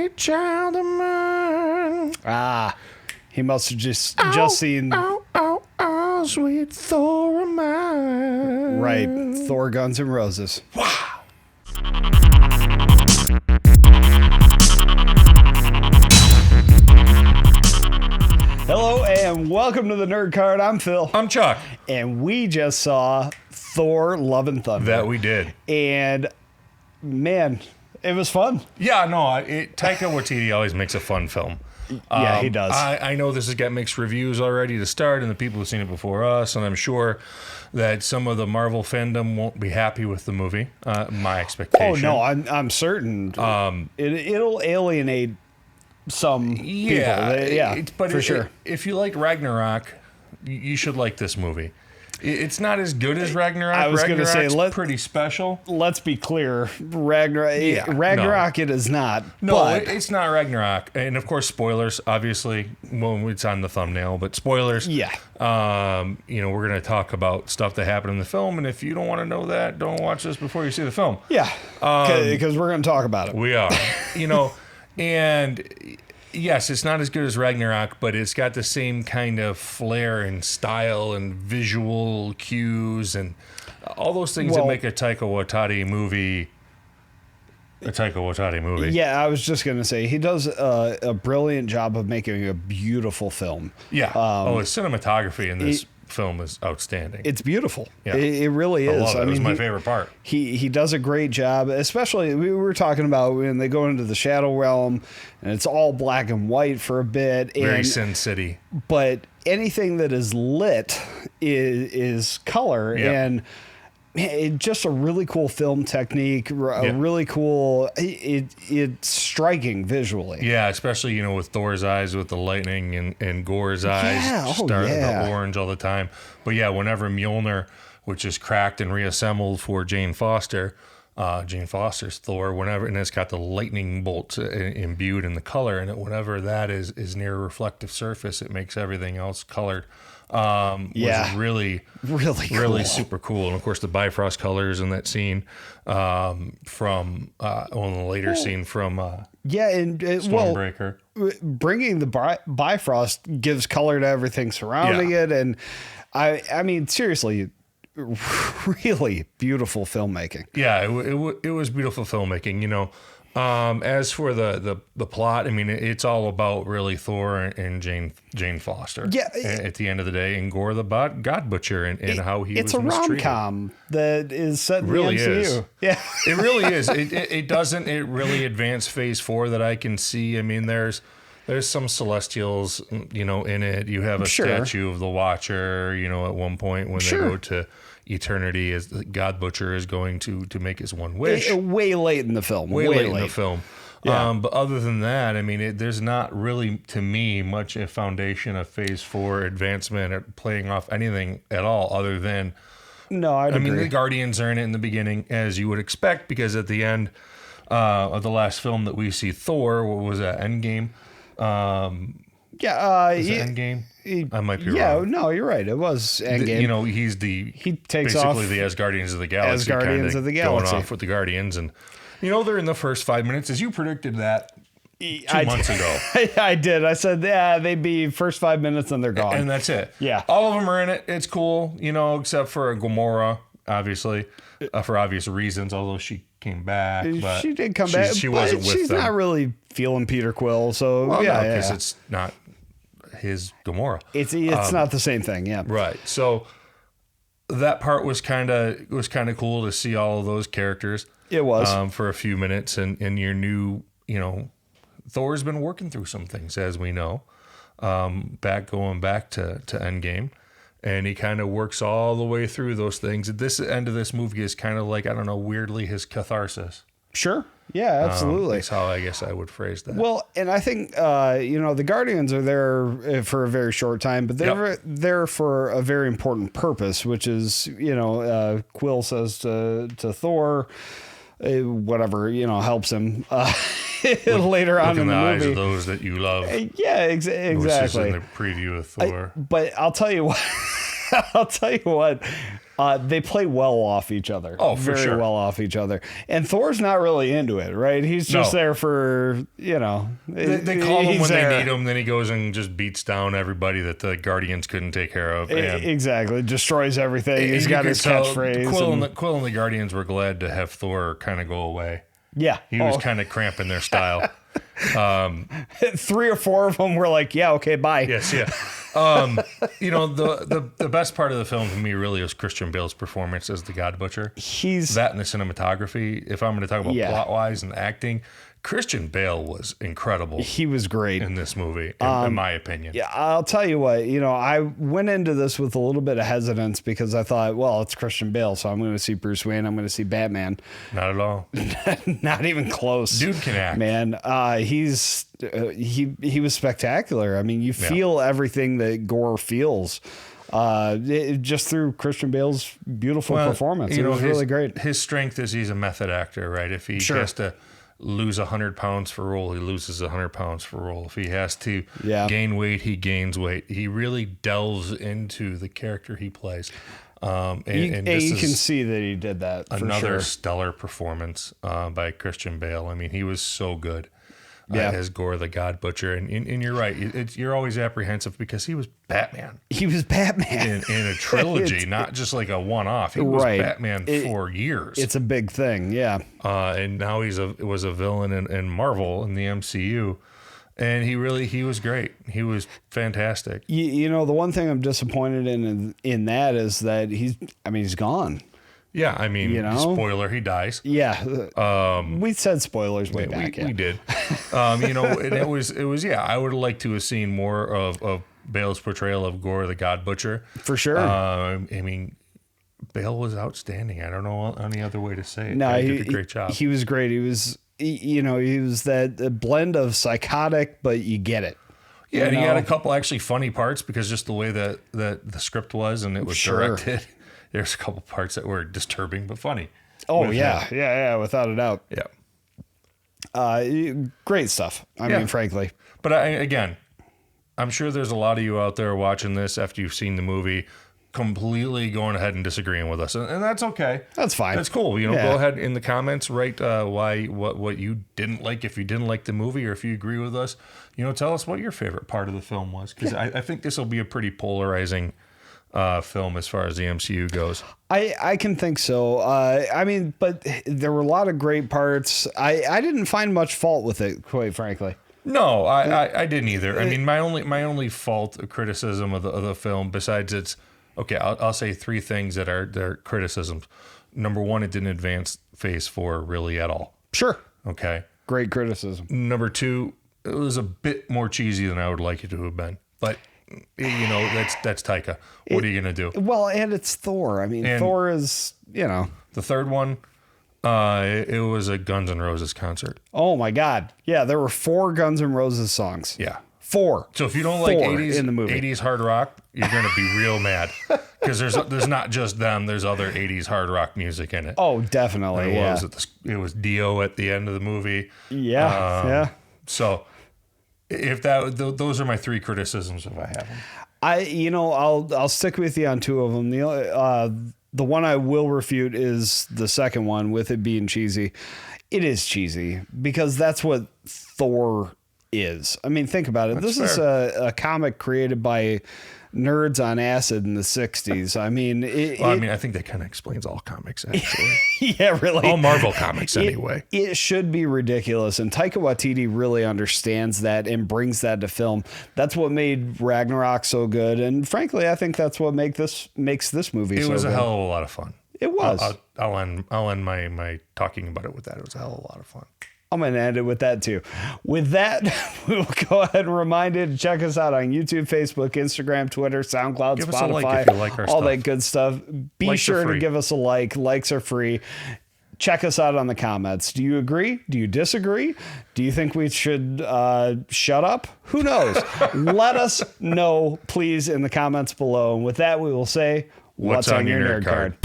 sweet child of mine. Ah, he must have just seen... Oh, sweet Thor of mine. Right, Thor Guns N' Roses. Wow. Hello and welcome to the Nerd Card. I'm Phil. I'm Chuck. And we just saw Thor Love and Thunder. That we did. And man, it was fun. Yeah, no, Taika Waititi always makes a fun film. Yeah, he does. I know this has got mixed reviews already to start, and the people who've seen it before us, and I'm sure that some of the Marvel fandom won't be happy with the movie. My expectation. Oh no, I'm certain. It'll alienate some people. Yeah, but for sure. If you like Ragnarok, you should like this movie. It's not as good as Ragnarok. I was going to say, pretty special. Let's be clear, Ragnarok it is not. No, but it's not Ragnarok. And of course, spoilers, obviously, well, it's on the thumbnail, but spoilers. Yeah. We're going to talk about stuff that happened in the film. And if you don't want to know that, don't watch this before you see the film. Yeah. Because we're going to talk about it. We are. And yes, it's not as good as Ragnarok, but it's got the same kind of flair and style and visual cues and all those things that make a Taika Waititi movie a Taika Waititi movie. Yeah, I was just going to say, he does a brilliant job of making a beautiful film. Yeah. His cinematography in this film is outstanding. It's beautiful. Yeah. It really is. I love it. It was my favorite part. He does a great job, especially we were talking about when they go into the Shadow Realm and it's all black and white for a bit. Very Sin City. But anything that is lit is color. Yeah. And just a really cool film technique, really cool. It's striking visually. Yeah, especially with Thor's eyes with the lightning and Gorr's eyes the orange all the time. But yeah, whenever Mjolnir, which is cracked and reassembled for Jane Foster's Thor, and it's got the lightning bolts imbued in the color, and whenever that is near a reflective surface, it makes everything else colored. Was really cool. Super cool. And of course the Bifrost colors in that scene from one of the later scene from Stormbreaker. Bringing the Bifrost gives color to everything surrounding it, and I mean seriously, really beautiful filmmaking. Yeah, it was beautiful filmmaking. As for the plot, I mean, it's all about really Thor and Jane Foster. Yeah. At the end of the day, and Gorr the God Butcher and how he was mistreated. It's a rom-com that is set in the MCU. Is. Yeah. It really is. It doesn't really advance Phase 4 that I can see. I mean, there's some Celestials, in it. You have a statue of the Watcher, at one point when they go to eternity, as the God Butcher is going to make his one wish. Way late in the film. Way late in the film. Yeah. But other than that, I mean, there's not really, to me, much a foundation of Phase 4 advancement or playing off anything at all other than... No, I agree. mean, the Guardians are in it in the beginning, as you would expect, because at the end of the last film that we see Thor, what was that, Endgame? Endgame? I might be wrong. Yeah, no, you're right. It was Endgame. He takes basically off the Asgardians of the Galaxy. Going off with the Guardians. And, they're in the first 5 minutes, as you predicted that 2 months ago. I did. I said, they'd be first 5 minutes and they're gone. And that's it. Yeah. All of them are in it. It's cool, except for Gamora, obviously, for obvious reasons, although she came back. But she did come back. She wasn't with them. She's not really feeling Peter Quill, so because it's not his Gamora. It's not the same thing, yeah. Right. So that part was kind of cool to see all of those characters. It was for a few minutes, and your new, Thor's been working through some things, as we know, going back to Endgame. And he kind of works all the way through those things. At this end of this movie is kind of like, I don't know, weirdly his catharsis. Sure. Yeah, absolutely. That's how I guess I would phrase that. Well, and I think, the Guardians are there for a very short time, but they're there for a very important purpose, which is, Quill says to Thor, whatever, helps him later on in the movie. Eyes of those that you love. Yeah, exactly. Which is in the preview of Thor. But I'll tell you what, They play well off each other. Oh, for very sure. well off each other. And Thor's not really into it, right? He's just there for, you know. They call him when they need him. Then he goes and just beats down everybody that the Guardians couldn't take care of. And exactly. Destroys everything. He's got his catchphrase. Quill and the Guardians were glad to have Thor kind of go away. Yeah. He was kind of cramping their style. 3 or 4 of them were like, yeah, okay, bye. Yes, yeah. You know, the best part of the film for me really was Christian Bale's performance as the God Butcher. He's that and the cinematography. If I'm going to talk about plot-wise and acting, Christian Bale was incredible. He was great in this movie, in my opinion. Yeah, I'll tell you what, you know, I went into this with a little bit of hesitance because I thought, well, it's Christian Bale, so I'm going to see Bruce Wayne, I'm going to see Batman. Not at all. Not even close. Dude can act. Man, he was spectacular. I mean, you feel everything that Gorr feels. Just through Christian Bale's beautiful performance. It was really great. His strength is he's a method actor, right? If he has to lose 100 pounds for role, he loses 100 pounds for role. If he has to gain weight, he gains weight. He really delves into the character he plays. And you can see that he did that. Another stellar performance by Christian Bale. I mean, he was so good. As Gorr the God Butcher. And you're right. You're always apprehensive because he was Batman. He was Batman. In a trilogy, not just like a one-off. He was Batman for years. It's a big thing, yeah. And now was a villain in Marvel in the MCU. And he was great. He was fantastic. You know, the one thing I'm disappointed in that is that he's gone. Yeah, I mean, spoiler, he dies. Yeah. We said spoilers way back. We did. You know, and it was, I would have liked to have seen more of Bale's portrayal of Gorr the God Butcher. For sure. I mean, Bale was outstanding. I don't know any other way to say it. No, he did a great job. He was great. He was that blend of psychotic, but you get it. Yeah, and he had a couple actually funny parts because just the way that the script was and it was directed. There's a couple parts that were disturbing but funny. Oh, yeah, without a doubt. Yeah. Great stuff. I mean, frankly. But I'm sure there's a lot of you out there watching this after you've seen the movie completely going ahead and disagreeing with us. And that's okay. That's fine. That's cool. You know, go ahead in the comments, write what you didn't like, if you didn't like the movie or if you agree with us. You know, tell us what your favorite part of the film was. Because I think this will be a pretty polarizing film as far as the MCU goes. I can think so. I mean, but there were a lot of great parts. I didn't find much fault with it, quite frankly. No, I didn't either. I mean, my only fault, criticism of the film, besides it's okay. I'll say 3 things that are criticisms. Number 1, it didn't advance Phase 4 really at all. Sure. Okay. Great criticism. Number 2, it was a bit more cheesy than I would like it to have been, but. You know, that's Taika. What are you going to do? Well, and it's Thor. I mean, Thor is, you know. The third one, it was a Guns N' Roses concert. Oh, my God. Yeah, there were 4 Guns N' Roses songs. Yeah. 4. So if you don't like 80s, in the movie. 80s hard rock, you're going to be real mad. Because there's not just them. There's other 80s hard rock music in it. Oh, definitely, It was Dio at the end of the movie. Yeah, So... If those are my 3 criticisms, if I have them. I'll stick with you on 2 of them. The one I will refute is the second one, with it being cheesy. It is cheesy because that's what Thor is. I mean, think about it. This is a comic created by nerds on acid in the 60s. I mean, I think that kind of explains all comics, actually. Yeah, really. All Marvel comics, anyway. It should be ridiculous. And Taika Waititi really understands that and brings that to film. That's what made Ragnarok so good. And frankly, I think that's what makes this movie so good. It was a hell of a lot of fun. It was. I'll end my talking about it with that. It was a hell of a lot of fun. I'm going to end it with that too. With that, we will go ahead and remind you to check us out on YouTube, Facebook, Instagram, Twitter, SoundCloud, give Spotify, us a like if you like our all stuff. that good stuff. Be sure to give us a like. Likes are free. Check us out on the comments. Do you agree? Do you disagree? Do you think we should shut up? Who knows? Let us know, please, in the comments below. And with that, we will say, what's on your nerd card?